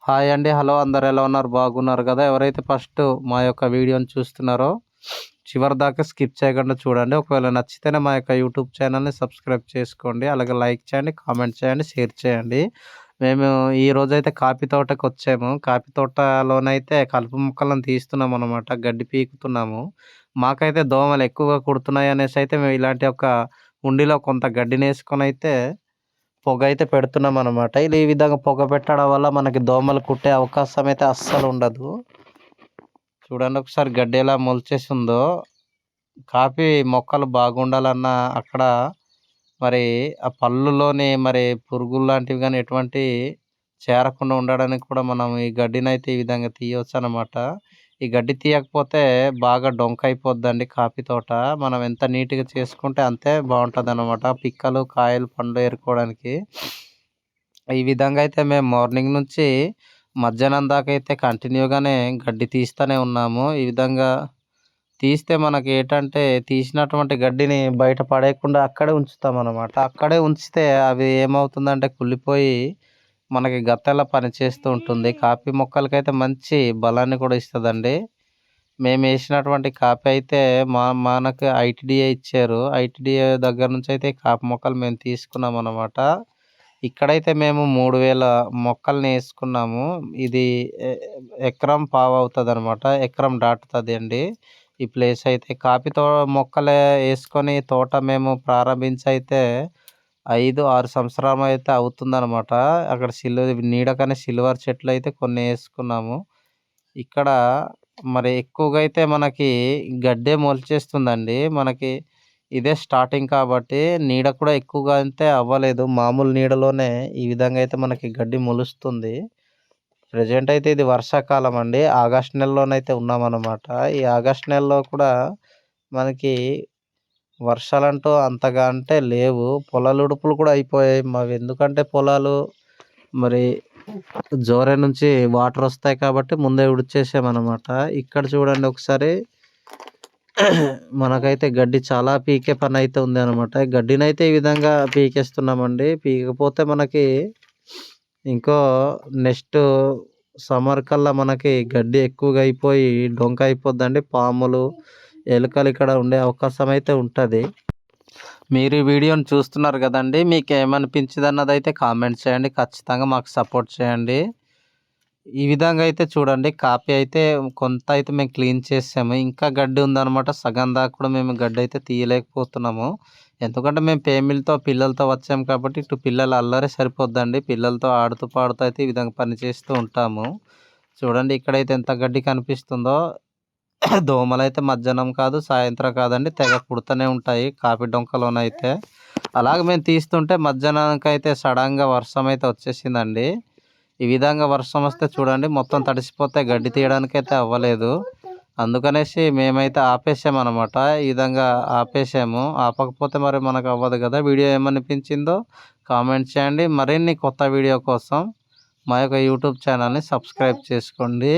Hi అండి. Hello అందరూ ఎలా ఉన్నారు? బాగున్నారు కదా? ఎవరైతే ఫస్ట్ మా యొక్క వీడియోని చూస్తున్నారో చివరిదాకా స్కిప్ చేయకుండా చూడండి. ఒకవేళ నచ్చితేనే మా యొక్క యూట్యూబ్ ఛానల్‌ని సబ్స్క్రైబ్ చేసుకోండి. అలాగే లైక్ చేయండి, కామెంట్ చేయండి, షేర్ చేయండి. మేము ఈరోజైతే కాఫీ తోటకొచ్చాము. కాఫీ తోటలోనైతే కలుపు మొక్కలను తీస్తున్నామనమాట. గడ్డి పీకుతున్నాము. మాకైతే దోమలు ఎక్కువగా కుడుతున్నాయనేసైతే మేము ఇలాంటి ఒక కుండీలో కొంత గడ్డినేసుకొనైతే పొగైతే పెడుతున్నామనమాట. ఇది ఈ విధంగా పొగ పెట్టడం వల్ల మనకి దోమలు కుట్టే అవకాశం అయితే అస్సలుండదు. చూడండి ఒకసారి గడ్డి ఎలా మొలిచేసిందో. కాఫీ మొక్కలు బాగుండాలన్నా అక్కడ మరి ఆ పళ్ళులోని మరి పురుగుల్లాంటివి గాని ఎటువంటివి చేరకుండా ఉండడానికి కూడా మనం ఈ గడ్డినైతే ఈ విధంగా తీయొచ్చనమాట. ఈ గడ్డి తీయకపోతే బాగా డొంకయిపోద్దండి కాఫీ తోట. మనం ఎంత నీట్‌గా చేసుకుంటే అంతే బావుంటదనమాట. పిక్కలు, కాయలు, పండ్లు ఏరుకోవడానికి. ఈ విధంగా అయితే మేము మార్నింగ్ నుంచి మధ్యాహ్నం దాకా అయితే కంటిన్యూగానే గడ్డి తీస్తూనే ఉన్నాము. ఈ విధంగా తీస్తే మనకేటంటే తీసినటువంటి గడ్డిని బయట పడేయకుండా అక్కడే ఉంచుతామనమాట. అక్కడే ఉంచితే అవి ఏమవుతుందంటే కుళ్ళిపోయి మనకి గత్తెలా పనిచేస్తూ ఉంటుంది. కాఫీ మొక్కలకైతే మంచి బలాన్ని కూడా ఇస్తదండి. మేమేసినటువంటి కాపీ అయితే మనకు ఐటీడీఏ ఇచ్చారు. ఐటీడీఏ దగ్గర నుంచి అయితే కాపీ మొక్కలు మేము తీసుకున్నామనమాట. ఇక్కడైతే మేము 3000 మొక్కల్ని ఏసుకున్నాము. ఇది ఎ ఎకరం పావవుతదనమాట. ఎకరం దాటుతదండి ఈ ప్లేస్ అయితే. కాఫీ మొక్కలే ఏసుకొని తోట మేము ప్రారంభించయితే 5, 6 సంవత్సరమైతే అవుతుందనమాట. అక్కడ నీడకనే సిల్వర్ చెట్లయితే కొన్ని ఏసుకున్నాము. ఇక్కడ మరి ఎక్కువగా అయితే మనకి గడ్డే మొలిచేస్తుందండి. మనకి ఇదే స్టార్టింగ్ కాబట్టి నీడ కూడా ఎక్కువగా అయితే అవ్వలేదు. మామూలు నీడలోనే ఈ విధంగా అయితే మనకి గడ్డి మొలుస్తుంది. ప్రెజెంట్ అయితే ఇది వర్షాకాలం అండి. ఆగస్ట్ నెలలోనైతే ఉన్నామనమాట. ఈ ఆగస్ట్ నెలలో కూడా మనకి వర్షాలంటూ అంతగా అంటే లేవు. పొలాలు ఉడుపులు కూడా అయిపోయాయి మావి. ఎందుకంటే పొలాలు మరి జోరే నుంచి వాటర్ వస్తాయి కాబట్టి ముందే ఉడిచేసామనమాట. ఇక్కడ చూడండి ఒకసారి మనకైతే గడ్డి చాలా పీకే పనైతే ఉందనమాట. గడ్డినైతే ఈ విధంగా పీకేస్తున్నామండి. పీకపోతే మనకి ఇంకో నెక్స్ట్ సమ్మర్ కల్లా మనకి గడ్డి ఎక్కువగా అయిపోయి డొంక అయిపోద్దండి. పాములు, ఎలుకలు ఇక్కడ ఉండే అవకాశం అయితే ఉంటది. మీరు ఈ వీడియోని చూస్తున్నారు కదండీ! మీకేమనిపించిందన్నదైతే కామెంట్ చేయండి. ఖచ్చితంగా మాకు సపోర్ట్ చేయండి. ఈ విధంగా అయితే చూడండి కాపీ అయితే కొంత అయితే మేము క్లీన్ చేసాము. ఇంకా గడ్డి ఉందనమాట. సగం దాకా కూడా మేము గడ్డి అయితే తీయలేకపోతున్నాము. ఎందుకంటే మేము పిల్లలతో వచ్చాము కాబట్టి ఇటు పిల్లల అల్లరే సరిపోద్దండి. పిల్లలతో ఆడుతూ పాడుతూ అయితే ఈ విధంగా పని చేస్తూ ఉంటాము. చూడండి ఇక్కడైతే ఎంత గడ్డి కనిపిస్తుందో. దోమలైతే మధ్యాహ్నం కాదు, సాయంత్రం కాదండి తెగ కుడుతూనే ఉంటాయి కాఫీ డొంకలోనైతే. అలాగే మేము తీస్తుంటే మధ్యాహ్నానికైతే సడన్‌గా వర్షం అయితే వచ్చేసిందండి. ఈ విధంగా వర్షం వస్తే చూడండి మొత్తం తడిసిపోతే గడ్డి తీయడానికైతే అవ్వలేదు. అందుకనేసి మేమైతే ఆపేసామనమాట. ఈ విధంగా ఆపేసాము. ఆపకపోతే మరి మనకు అవ్వదు కదా! వీడియో ఏమనిపించిందో కామెంట్ చేయండి. మరిన్ని కొత్త వీడియో కోసం మా యొక్క యూట్యూబ్ ఛానల్‌ని సబ్స్క్రైబ్ చేసుకోండి.